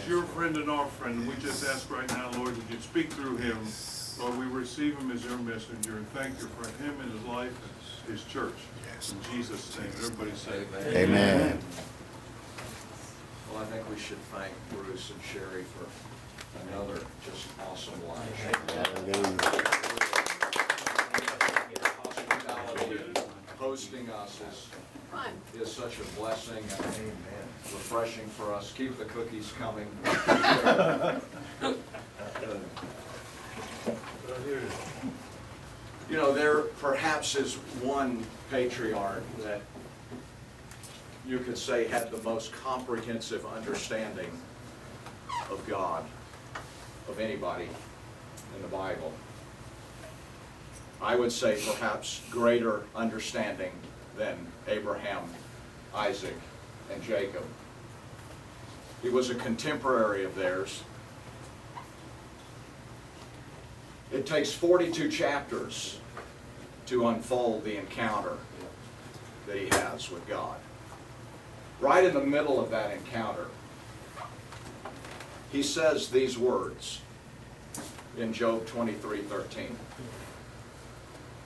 your friend and our friend. We just ask right now, Lord, that you'd speak through him. Lord, we receive him as your messenger and thank you for him and his life and his church. In Jesus' name. Everybody say Amen. Amen. Well, I think we should thank Bruce and Sherry for another just awesome life. Hospitality, hosting us is such a blessing and refreshing for us. Keep the cookies coming. You know, there perhaps is one patriarch that you could say had the most comprehensive understanding of God, of anybody in the Bible. I would say perhaps greater understanding than Abraham, Isaac, and Jacob. He was a contemporary of theirs. It takes 42 chapters to unfold the encounter that he has with God. Right in the middle of that encounter, he says these words in Job 23:13.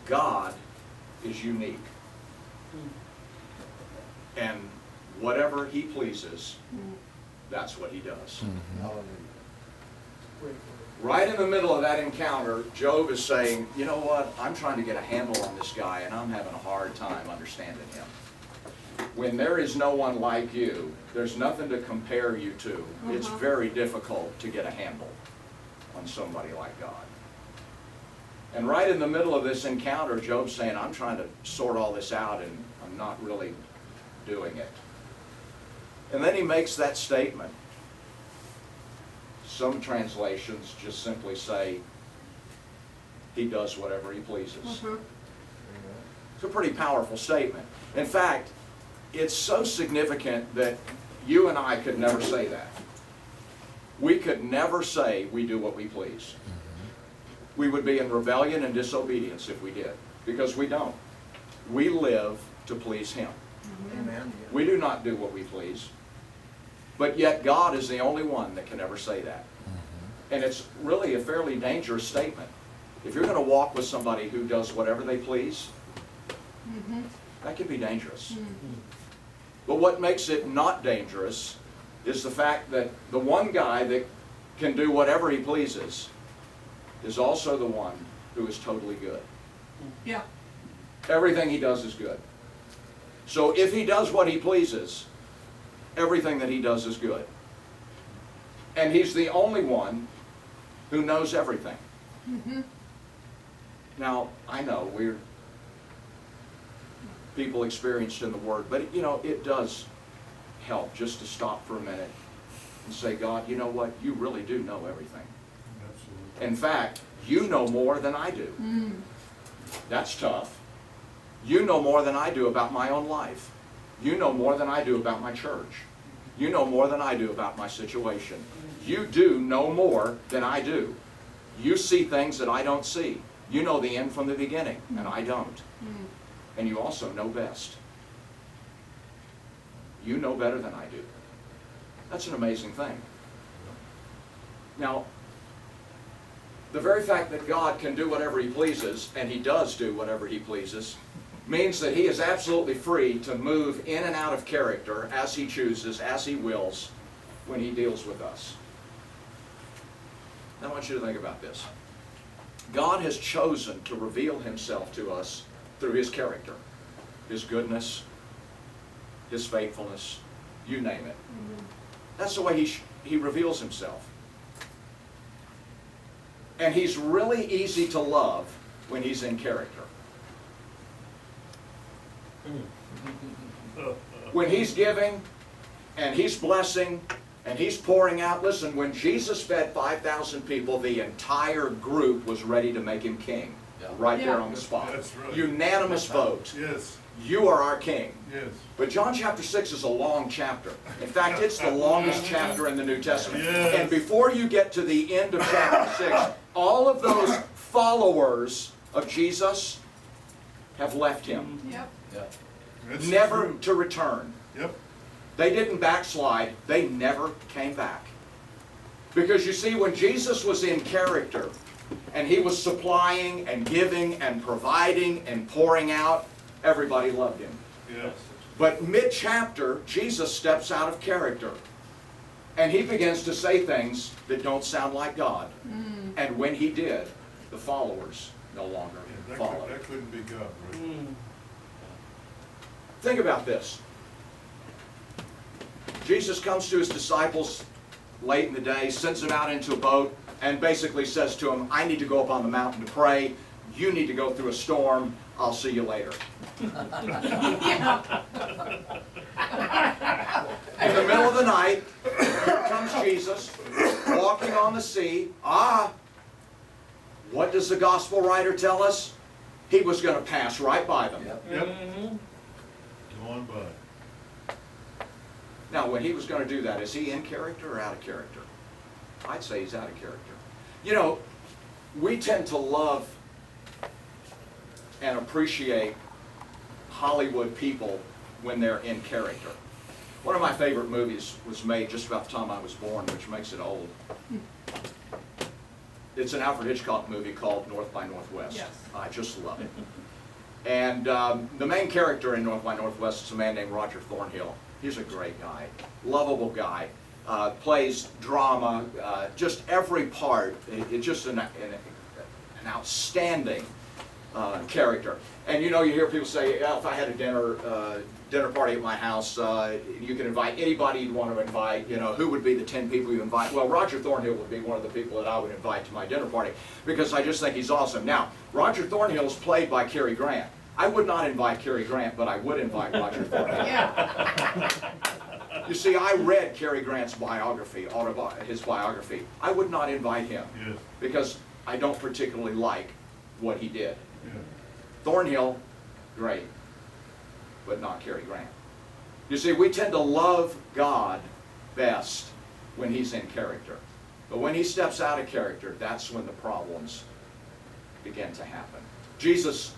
God is unique. And whatever he pleases, that's what he does. Right in the middle of that encounter, Job is saying, you know what, I'm trying to get a handle on this guy and I'm having a hard time understanding him. When there is no one like you, there's nothing to compare you to. It's very difficult to get a handle on somebody like God. And right in the middle of this encounter, Job's saying, I'm trying to sort all this out and I'm not really doing it. And then he makes that statement. Some translations just simply say, he does whatever he pleases. It's a pretty powerful statement. In fact, it's so significant that you and I could never say that. We could never say we do what we please. We would be in rebellion and disobedience if we did, because we don't. We live to please him. Amen. We do not do what we please. But yet God is the only one that can ever say that. And it's really a fairly dangerous statement. If you're going to walk with somebody who does whatever they please, that can be dangerous. But what makes it not dangerous is the fact that the one guy that can do whatever he pleases is also the one who is totally good. Yeah. Everything he does is good. So if he does what he pleases, everything that he does is good. And he's the only one who knows everything. Now, I know we're people experienced in the Word, but you know, it does help just to stop for a minute and say, God, you know what? You really do know everything. Absolutely. In fact, you know more than I do. That's tough. You know more than I do about my own life. You know more than I do about my church. You know more than I do about my situation. You do know more than I do. You see things that I don't see. You know the end from the beginning, and I don't. And you also know best. You know better than I do. That's an amazing thing. Now, the very fact that God can do whatever he pleases, and he does do whatever he pleases, means that he is absolutely free to move in and out of character as he chooses, as he wills, when he deals with us. Now I want you to think about this. God has chosen to reveal himself to us through his character, his goodness, his faithfulness, you name it. That's the way he reveals himself. And he's really easy to love when he's in character. When he's giving and he's blessing and he's pouring out. Listen, when Jesus fed 5,000 people, the entire group was ready to make him king. Right there on the spot. That's right. Unanimous vote. Yes. You are our king. Yes. But John chapter 6 is a long chapter. In fact, it's the longest chapter in the New Testament. Yes. And before you get to the end of chapter 6, all of those followers of Jesus have left him. Yep. That's Never true. to return. Yep. They didn't backslide. They never came back. Because you see, when Jesus was in character, and he was supplying and giving and providing and pouring out, everybody loved him. Yes. But mid-chapter, Jesus steps out of character. And he begins to say things that don't sound like God. And when he did, the followers no longer Yeah, followed. that couldn't be God, right? Think about this. Jesus comes to his disciples late in the day, sends them out into a boat, and basically says to them, I need to go up on the mountain to pray. You need to go through a storm. I'll see you later. In the middle of the night, here comes Jesus, walking on the sea. What does the gospel writer tell us? He was going to pass right by them. Yep. Go on by. Now, when he was going to do that, is he in character or out of character? I'd say he's out of character. You know, we tend to love and appreciate Hollywood people when they're in character. One of my favorite movies was made just about the time I was born, which makes it old. It's an Alfred Hitchcock movie called North by Northwest. Yes. I just love it. And the main character in North by Northwest is a man named Roger Thornhill. He's a great guy, lovable guy, plays drama, just every part. It's just an outstanding character. And you know, you hear people say, yeah, if I had a dinner party at my house, you can invite anybody you'd want to invite. You know, who would be the 10 people you invite? Well, Roger Thornhill would be one of the people that I would invite to my dinner party because I just think he's awesome. Now, Roger Thornhill is played by Cary Grant. I would not invite Cary Grant, but I would invite Roger Thornhill. Yeah. You see, I read Cary Grant's biography, his biography. I would not invite him Yes. because I don't particularly like what he did. Yeah. Thornhill, great, but not Cary Grant. You see, we tend to love God best when he's in character. But when he steps out of character, that's when the problems begin to happen. Jesus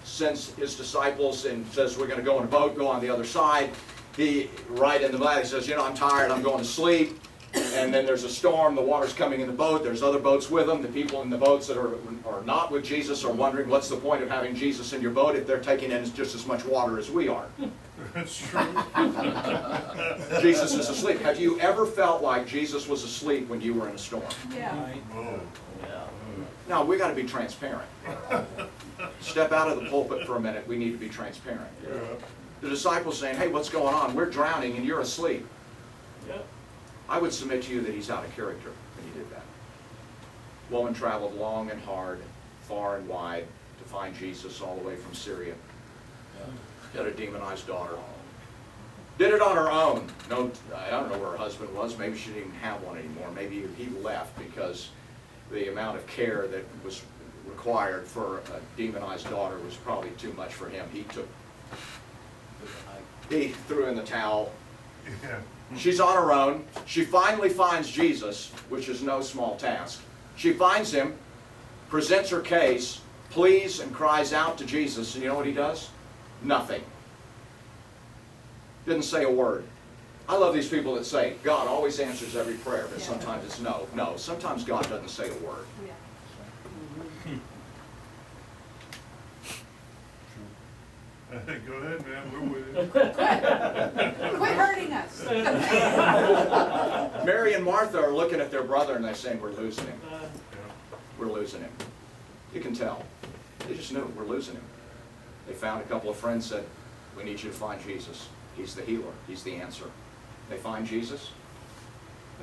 sends his disciples and says, we're going to go in a boat, go on the other side. He, right in the middle, he says, you know, I'm tired, I'm going to sleep. And then there's a storm, the water's coming in the boat, there's other boats with him. The people in the boats that are not with Jesus are wondering, what's the point of having Jesus in your boat if they're taking in just as much water as we are? That's true. Jesus is asleep. Have you ever felt like Jesus was asleep when you were in a storm? Yeah. Oh. Now, we got to be transparent. Step out of the pulpit for a minute, we need to be transparent. Yeah. The disciples saying, hey, what's going on? We're drowning and you're asleep. Yep. I would submit to you that he's out of character when he did that. Woman traveled long and hard, far and wide, to find Jesus all the way from Syria. Had a demonized daughter. Did it on her own. No, I don't know where her husband was. Maybe she didn't even have one anymore. Maybe he left because the amount of care that was required for a demonized daughter was probably too much for him. He threw in the towel. Yeah. She's on her own. She finally finds Jesus, which is no small task. She finds him, presents her case, pleads and cries out to Jesus, and you know what he does? Nothing. Didn't say a word. I love these people that say, God always answers every prayer, but sometimes it's no. No, sometimes God doesn't say a word. Go ahead, man, we're with you. Quit hurting us. Mary and Martha are looking at their brother and they're saying, we're losing him. Yeah. We're losing him. You can tell. They just knew, we're losing him. They found a couple of friends, said, we need you to find Jesus. He's the healer. He's the answer. They find Jesus.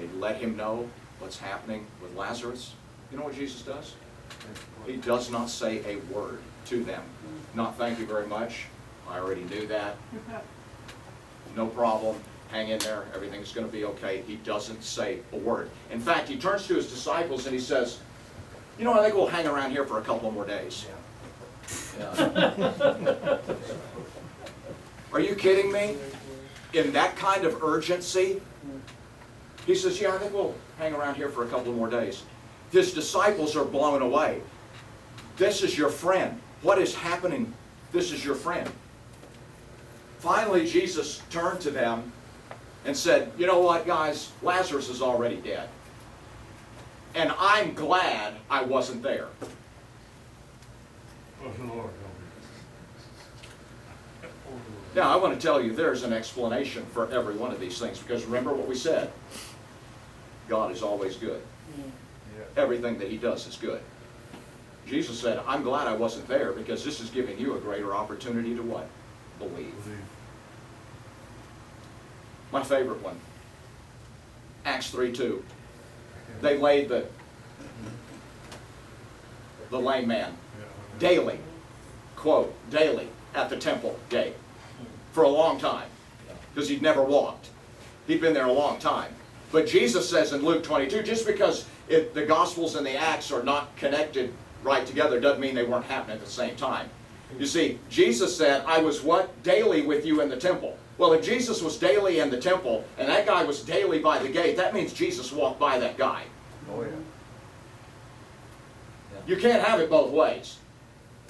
They let him know what's happening with Lazarus. You know what Jesus does? He does not say a word to them. Not thank you very much. I already knew that. No problem. Hang in there. Everything's going to be okay. He doesn't say a word. In fact, he turns to his disciples and he says, you know, I think we'll hang around here for a couple more days. Are you kidding me? In that kind of urgency? He says, yeah, I think we'll hang around here for a couple more days. His disciples are blown away. This is your friend. What is happening? This is your friend. Finally, Jesus turned to them and said, you know what, guys? Lazarus is already dead. and I'm glad I wasn't there. Oh, Lord, Now, I want to tell you there's an explanation for every one of these things, because remember what we said. God is always good. Everything that he does is good. Jesus said, I'm glad I wasn't there, because this is giving you a greater opportunity to what? Believe. My favorite one, Acts 3:2. They laid the lame man daily, quote, daily at the temple gate for a long time, because he'd never walked. He'd been there a long time. But Jesus says in Luke 22, just because the Gospels and the Acts are not connected right together doesn't mean they weren't happening at the same time. You see, Jesus said, I was what? Daily with you in the temple. Well, if Jesus was daily in the temple, and that guy was daily by the gate, that means Jesus walked by that guy. Oh, yeah. You can't have it both ways.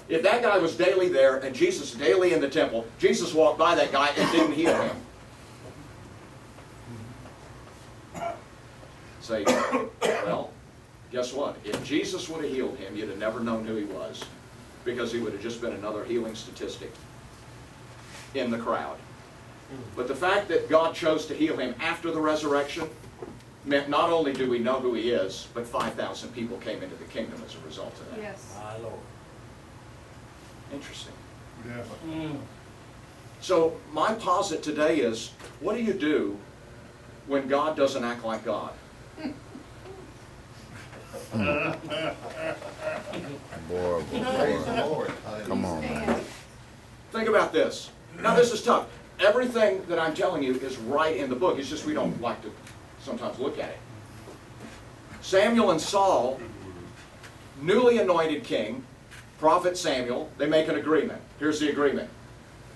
If that guy was daily there, and Jesus daily in the temple, Jesus walked by that guy and didn't heal him. Say, well, guess what? If Jesus would have healed him, you'd have never known who he was, because he would have just been another healing statistic in the crowd. But the fact that God chose to heal him after the resurrection meant not only do we know who he is, but 5,000 people came into the kingdom as a result of that. Yes. My Lord. Interesting. yeah. So my posit today is, what do you do when God doesn't act like God? Boy, Praise the Lord. come on, man. Think about this. Now this is tough. Everything that I'm telling you is right in the book. It's just we don't like to sometimes look at it. Samuel and Saul, newly anointed king, prophet Samuel, they make an agreement. Here's the agreement.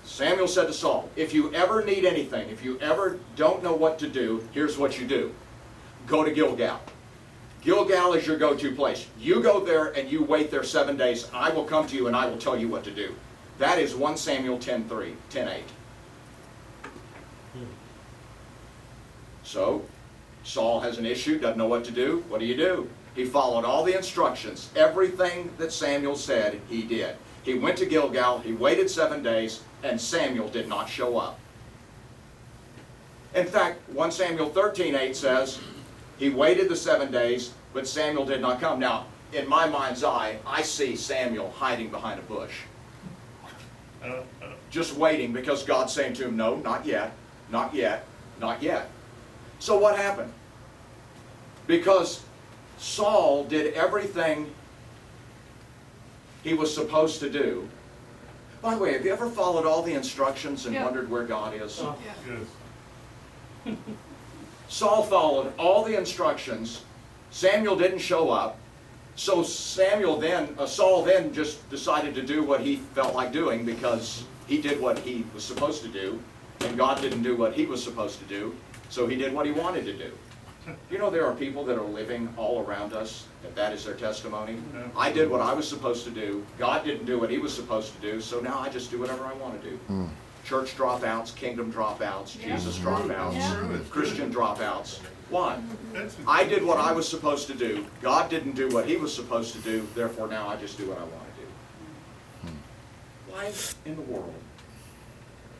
Samuel said to Saul, if you ever need anything, if you ever don't know what to do, here's what you do. Go to Gilgal. Gilgal is your go-to place. You go there and you wait there 7 days. I will come to you and I will tell you what to do. That is 1 Samuel 10:3, 10:8. So, Saul has an issue, doesn't know what to do. What do? He followed all the instructions. Everything that Samuel said, he did. He went to Gilgal, he waited 7 days, and Samuel did not show up. In fact, 1 Samuel 13:8 says, he waited the 7 days, but Samuel did not come. Now, in my mind's eye, I see Samuel hiding behind a bush. Just waiting, because God's saying to him, no, not yet, not yet, not yet. So what happened? Because Saul did everything he was supposed to do. By the way, have you ever followed all the instructions and Yeah. wondered where God is? Yeah. Yes. Saul followed all the instructions. Samuel didn't show up. So Saul then just decided to do what he felt like doing, because he did what he was supposed to do, and God didn't do what he was supposed to do, so he did what he wanted to do. You know, there are people that are living all around us, that is their testimony. Yeah. I did what I was supposed to do. God didn't do what he was supposed to do, so now I just do whatever I want to do. Church dropouts, kingdom dropouts, Yeah. Jesus dropouts, Yeah. Christian dropouts. Why? That's I did what I was supposed to do. God didn't do what he was supposed to do. Therefore, now I just do what I want to do. Why in the world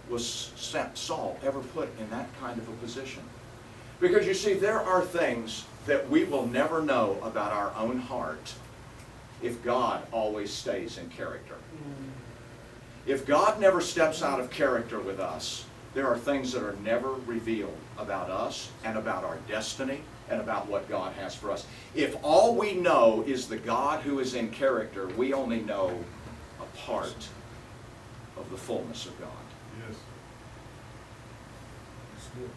was Saul ever put in that kind of a position? Because you see, there are things that we will never know about our own heart if God always stays in character. If God never steps out of character with us, there are things that are never revealed about us and about our destiny and about what God has for us. If all we know is the God who is in character, we only know a part of the fullness of God. yes. That's good.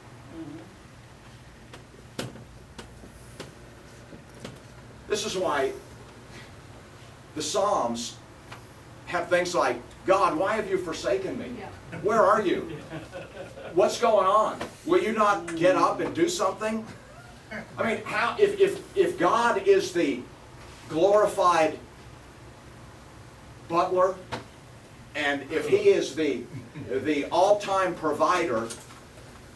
This is why the Psalms have things like, God, why have you forsaken me? Yeah. Where are you? What's going on? Will you not get up and do something? I mean, how, if God is the glorified butler, and if he is the all-time provider,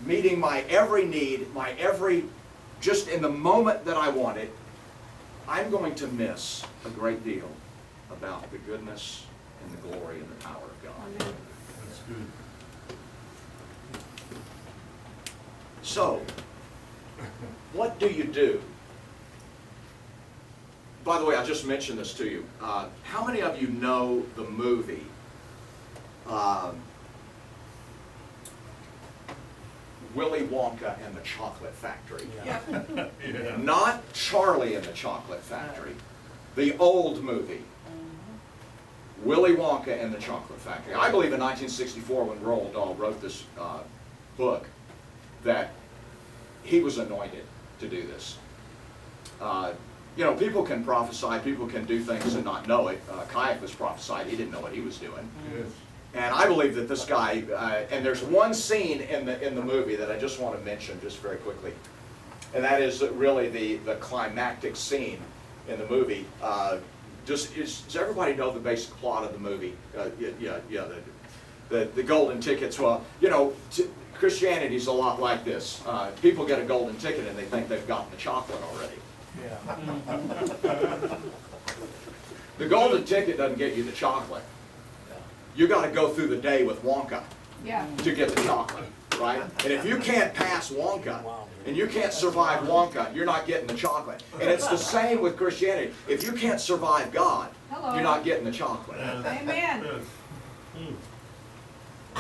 meeting my every need, just in the moment that I want it, I'm going to miss a great deal about the goodness and the glory and the power of God. Amen. That's good. So, what do you do? By the way, I just mentioned this to you. How many of you know the movie Willy Wonka and the Chocolate Factory? Yeah. Yeah. Not Charlie and the Chocolate Factory. The old movie. Willy Wonka and the Chocolate Factory. I believe in 1964 when Roald Dahl wrote this book that he was anointed to do this. You know, people can prophesy, people can do things and not know it. Caiaphas prophesied, he didn't know what he was doing. Yes. And I believe that this guy, and there's one scene in the movie that I just want to mention just very quickly. And that is really the climactic scene in the movie. Does everybody know the basic plot of the movie? Yeah, the golden tickets. Well, you know, Christianity's a lot like this. People get a golden ticket and they think they've gotten the chocolate already. Yeah. The golden ticket doesn't get you the chocolate. You got to go through the day with Wonka Yeah. to get the chocolate, right? And if you can't pass Wonka, and you can't survive Wonka, you're not getting the chocolate. And it's the same with Christianity. If you can't survive God, Hello. you're not getting the chocolate. Amen.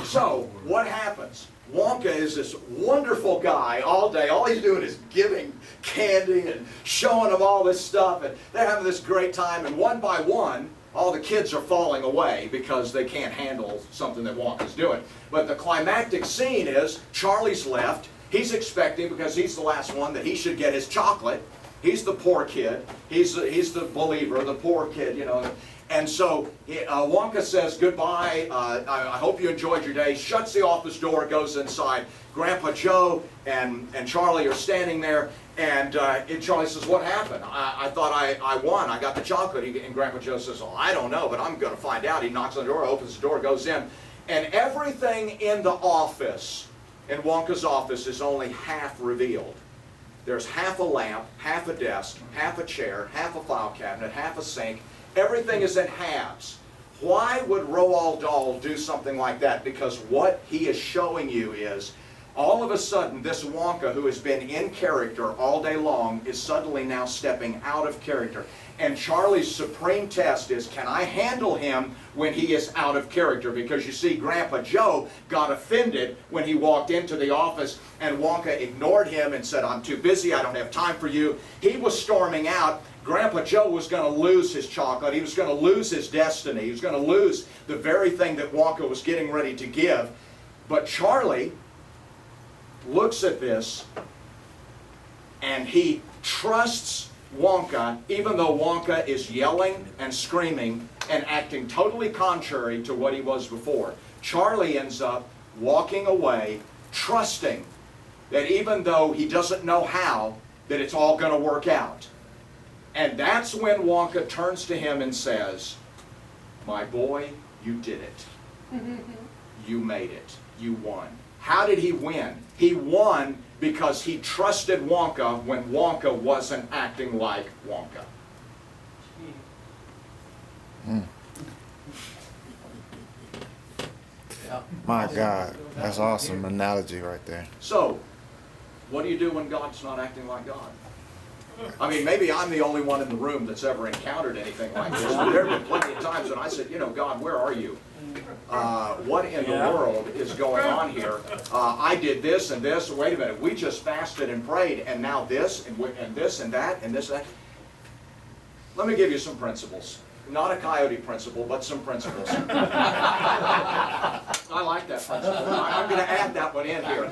So, what happens? Wonka is this wonderful guy all day. All he's doing is giving candy and showing them all this stuff. And they're having this great time. And one by one, all the kids are falling away because they can't handle something that Wonka's doing. But the climactic scene is Charlie's left. He's expecting, because he's the last one, that he should get his chocolate. He's the poor kid. He's the believer, the poor kid, you know. And so Wonka says goodbye. I hope you enjoyed your day. Shuts the office door, goes inside. Grandpa Joe and Charlie are standing there. And Charlie says, "What happened? I thought I won. I got the chocolate." And Grandpa Joe says, "Oh, I don't know, but I'm going to find out." He knocks on the door, opens the door, goes in. And everything in the office, in Wonka's office, is only half revealed. There's half a lamp, half a desk, half a chair, half a file cabinet, half a sink. Everything is in halves. Why would Roald Dahl do something like that? Because what he is showing you is, all of a sudden, this Wonka, who has been in character all day long, is suddenly now stepping out of character. And Charlie's supreme test is, can I handle him when he is out of character? Because you see, Grandpa Joe got offended when he walked into the office and Wonka ignored him and said, "I'm too busy, I don't have time for you." He was storming out. Grandpa Joe was going to lose his chocolate. He was going to lose his destiny. He was going to lose the very thing that Wonka was getting ready to give. But Charlie looks at this and he trusts Wonka, even though Wonka is yelling and screaming and acting totally contrary to what he was before. Charlie ends up walking away, trusting that even though he doesn't know how, that it's all going to work out. And that's when Wonka turns to him and says, "My boy, you did it. You made it. You won." How did he win? He won because he trusted Wonka when Wonka wasn't acting like Wonka. My God, that's awesome analogy right there. So, what do you do when God's not acting like God? I mean, maybe I'm the only one in the room that's ever encountered anything like this, but there have been plenty of times when I said, you know, "God, where are you? What in the world is going on here? I did this and this. Wait a minute, we just fasted and prayed, and now this and this and that and this and that." Let me give you some principles. Not a coyote principle, but some principles. I like that principle. I'm going to add that one in here.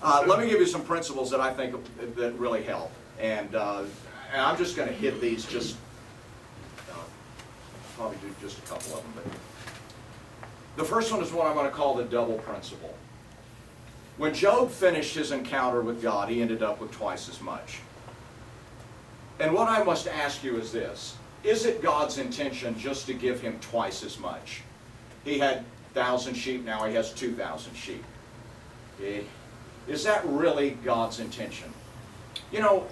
Let me give you some principles that I think that really help. And I'm just going to hit these just, probably do just a couple of them. But the first one is what I'm going to call the double principle. When Job finished his encounter with God, he ended up with twice as much. And what I must ask you is this: is it God's intention just to give him twice as much? He had 1,000 sheep, now he has 2,000 sheep. Okay. Is that really God's intention? You know,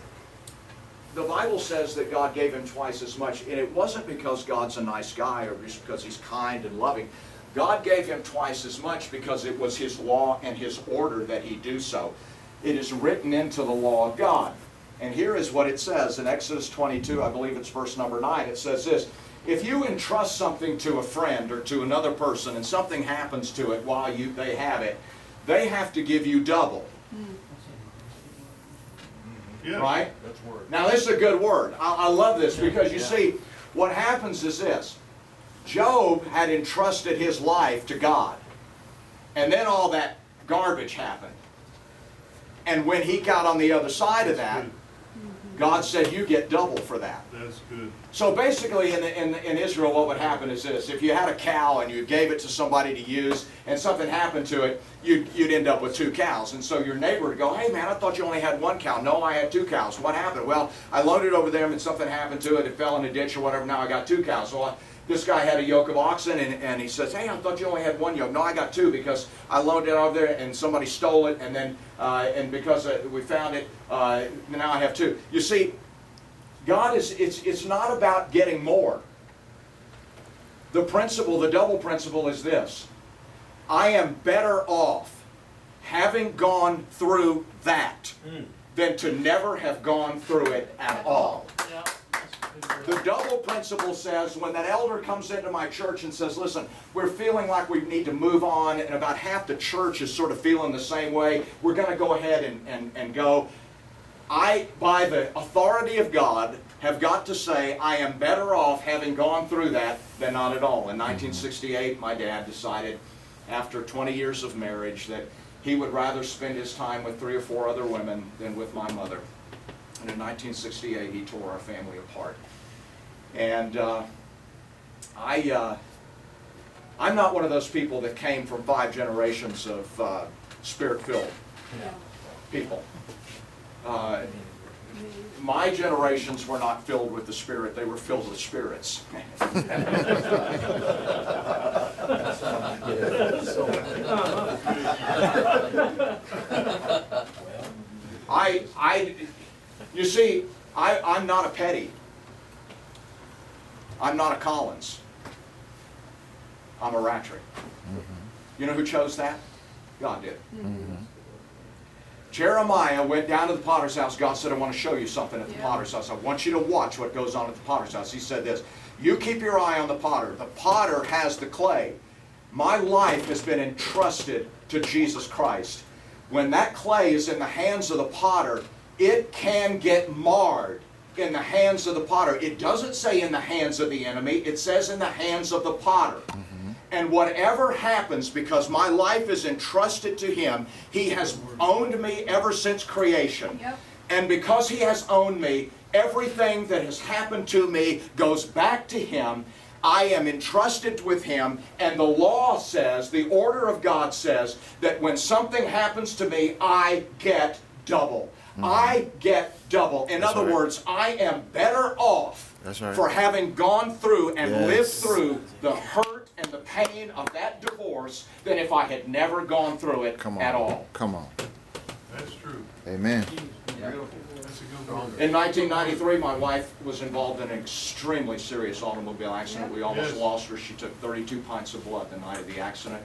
the Bible says that God gave him twice as much, and it wasn't because God's a nice guy or just because he's kind and loving. God gave him twice as much because it was his law and his order that he do so. It is written into the law of God. And here is what it says in Exodus 22, I believe it's verse number 9. It says this: if you entrust something to a friend or to another person and something happens to it while they have it, they have to give you double. Yeah. Right? That's word. Now this is a good word. I love this because you see, what happens is this. Job had entrusted his life to God. And then all that garbage happened. And when he got on the other side of that, God said, you get double for that. That's good. So basically in Israel what would happen is this: if you had a cow and you gave it to somebody to use and something happened to it, you'd end up with 2 cows. And so your neighbor would go, hey man, I thought you only had 1 cow. No, I had 2 cows. What happened? Well, I loaned it over there and something happened to it. It fell in a ditch or whatever. Now I got 2 cows. So this guy had a yoke of oxen and he says, hey, I thought you only had 1 yoke. No, I got 2 because I loaned it over there and somebody stole it, and then and because we found it, now I have 2. You see, God it's not about getting more. The principle, the double principle is this: I am better off having gone through that than to never have gone through it at all. The double principle says when that elder comes into my church and says, listen, we're feeling like we need to move on, and about half the church is sort of feeling the same way, we're going to go ahead and go. I, by the authority of God, have got to say I am better off having gone through that than not at all. In 1968, my dad decided, after 20 years of marriage, that he would rather spend his time with 3 or 4 other women than with my mother. And in 1968, he tore our family apart. And I'm not one of those people that came from 5 generations of spirit-filled people. My generations were not filled with the Spirit, they were filled with spirits. You see, I'm not a Petty. I'm not a Collins. I'm a Rattray. You know who chose that? God did. Jeremiah went down to the potter's house. God said, I want to show you something at the potter's house. I want you to watch what goes on at the potter's house. He said this: you keep your eye on the potter. The potter has the clay. My life has been entrusted to Jesus Christ. When that clay is in the hands of the potter, it can get marred in the hands of the potter. It doesn't say in the hands of the enemy. It says in the hands of the potter. And whatever happens, because my life is entrusted to Him, He has owned me ever since creation. And because He has owned me, everything that has happened to me goes back to Him. I am entrusted with Him, and the law says, the order of God says, that when something happens to me, I get double. I get double. In other words, I am better off for having gone through and lived through the hurt and the pain of that divorce than if I had never gone through it at all. Come on. That's true. Amen. Beautiful. That's a good word. In 1993, my wife was involved in an extremely serious automobile accident. We almost lost her. She took 32 pints of blood the night of the accident.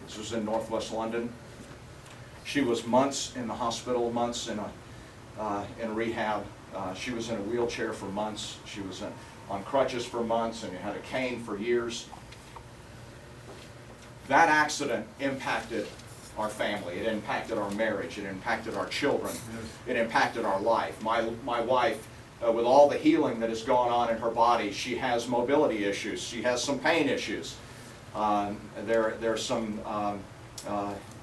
This was in northwest London. She was months in the hospital, months in rehab. She was in a wheelchair for months. She was on crutches for months and had a cane for years. That accident impacted our family. It impacted our marriage. It impacted our children. It impacted our life. My wife, with all the healing that has gone on in her body, she has mobility issues. She has some pain issues. There's some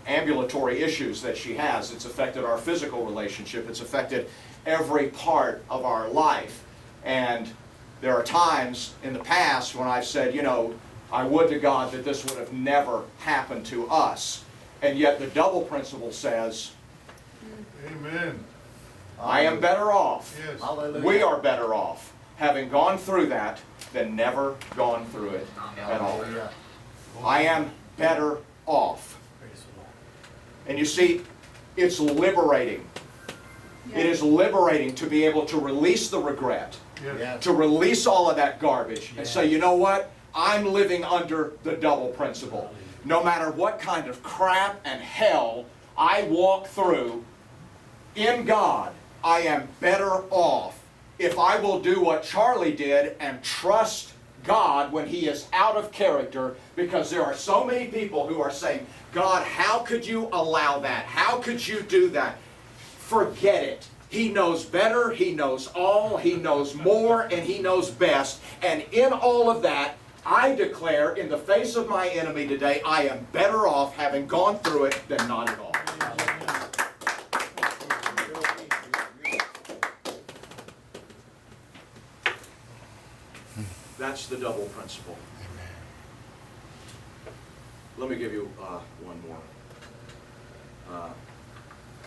ambulatory issues that she has. It's affected our physical relationship. It's affected every part of our life. And there are times in the past when I've said, you know, I would to God that this would have never happened to us. And yet the double principle says, Amen. I am better off. Yes. Hallelujah. We are better off having gone through that than never gone through it at all. Hallelujah. I am better off. And you see, it's liberating It is liberating to be able to release the regret, Yes. to release all of that garbage and say, you know what? I'm living under the double principle. No matter what kind of crap and hell I walk through, in God, I am better off if I will do what Charlie did and trust God when he is out of character, because there are so many people who are saying, God, how could you allow that? How could you do that? Forget it. He knows better, He knows all, He knows more, and He knows best. And in all of that, I declare in the face of my enemy today, I am better off having gone through it than not at all. That's the double principle. Let me give you one more.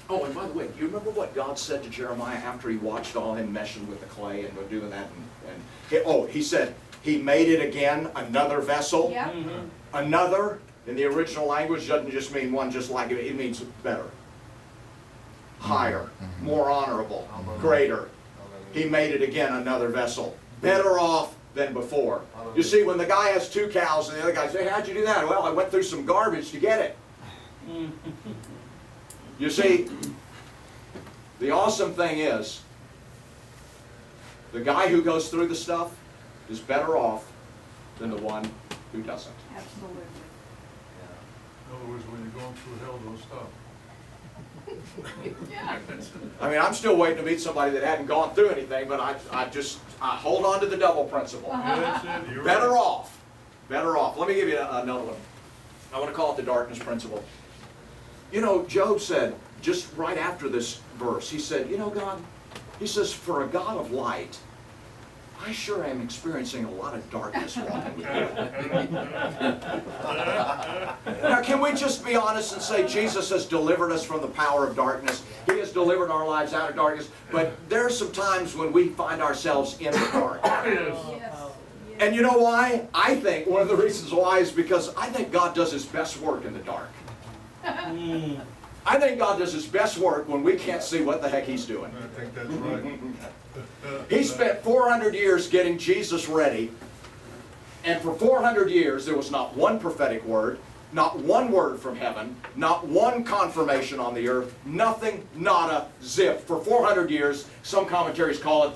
Oh, and by the way, do you remember what God said to Jeremiah after he watched all him meshing with the clay and doing that? He said, he made it again, another vessel. Yep. Another, in the original language, doesn't just mean one just like it. It means better, higher, more honorable, greater. He made it again, another vessel. Better off than before. You see, when the guy has 2 cows and the other guy says, hey, how'd you do that? Well, I went through some garbage to get it. You see, the awesome thing is, the guy who goes through the stuff is better off than the one who doesn't. Absolutely. In other words, when you're going through hell, don't stop. Yeah. I mean, I'm still waiting to meet somebody that hadn't gone through anything, but I hold on to the double principle. Yeah, that's it. You're Better right. off. Better off. Let me give you another one. I want to call it the darkness principle. You know, Job said, just right after this verse, he said, you know, God, he says, for a God of light, I sure am experiencing a lot of darkness walking with you. Now, can we just be honest and say Jesus has delivered us from the power of darkness? He has delivered our lives out of darkness. But there are some times when we find ourselves in the dark. Yes. Yes. And you know why? I think one of the reasons why is because I think God does His best work in the dark. I think God does His best work when we can't see what the heck He's doing. I think that's right. He spent 400 years getting Jesus ready, and for 400 years there was not one prophetic word, not one word from heaven, not one confirmation on the earth, nothing, nada, zip. For 400 years, some commentaries call it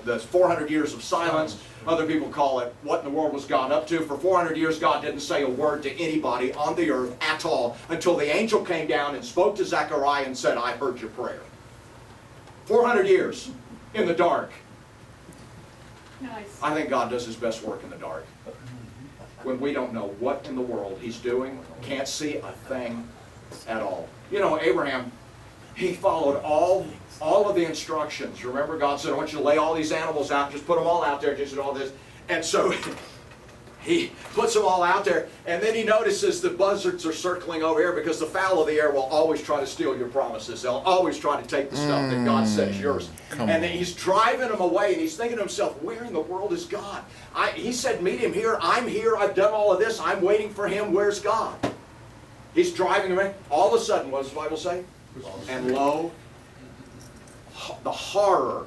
the 400 years of silence. Other people call it what in the world was God up to. For 400 years, God didn't say a word to anybody on the earth at all until the angel came down and spoke to Zechariah and said, I heard your prayer. 400 years in the dark. Nice. I think God does His best work in the dark. When we don't know what in the world He's doing, can't see a thing at all. You know, Abraham, he followed all of the instructions. Remember, God said, I want you to lay all these animals out, just put them all out there, just all this. And so he puts them all out there, and then he notices the buzzards are circling over here because the fowl of the air will always try to steal your promises. They'll always try to take the stuff that God said is yours. And then he's driving them away, and he's thinking to himself, where in the world is God? He said, meet Him here. I'm here. I've done all of this. I'm waiting for Him. Where's God? He's driving away. All of a sudden, what does the Bible say? And lo, the horror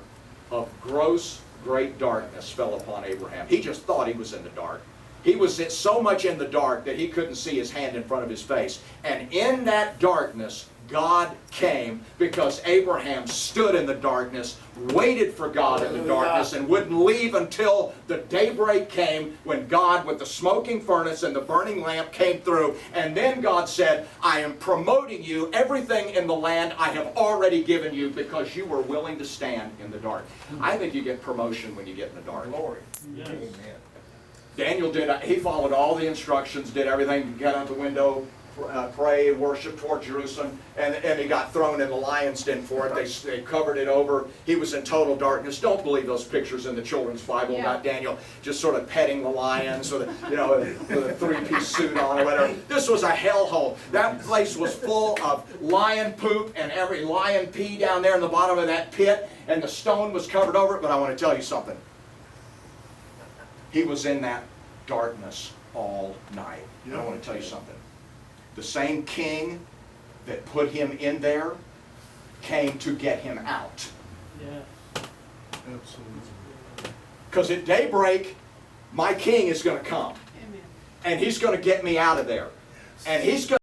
of gross, great darkness fell upon Abraham. He just thought he was in the dark. He was so much in the dark that he couldn't see his hand in front of his face. And in that darkness, God came because Abraham stood in the darkness, waited for God in the darkness, and wouldn't leave until the daybreak came when God, with the smoking furnace and the burning lamp, came through. And then God said, I am promoting you. Everything in the land I have already given you because you were willing to stand in the dark. I think you get promotion when you get in the dark. Glory. Yes. Amen. Daniel he followed all the instructions, did everything, got out the window, pray, worship toward Jerusalem, and he got thrown in the lion's den for it. They covered it over. He was in total darkness. Don't believe those pictures in the children's Bible about Daniel just sort of petting the lions with a three-piece suit on or whatever. This was a hellhole. That place was full of lion poop and every lion pee down there in the bottom of that pit, and the stone was covered over it. But I want to tell you something. He was in that darkness all night. And I want to tell you something. The same king that put him in there came to get him out. Yeah. Absolutely. Because at daybreak, my king is going to come. Amen. And he's going to get me out of there. And he's going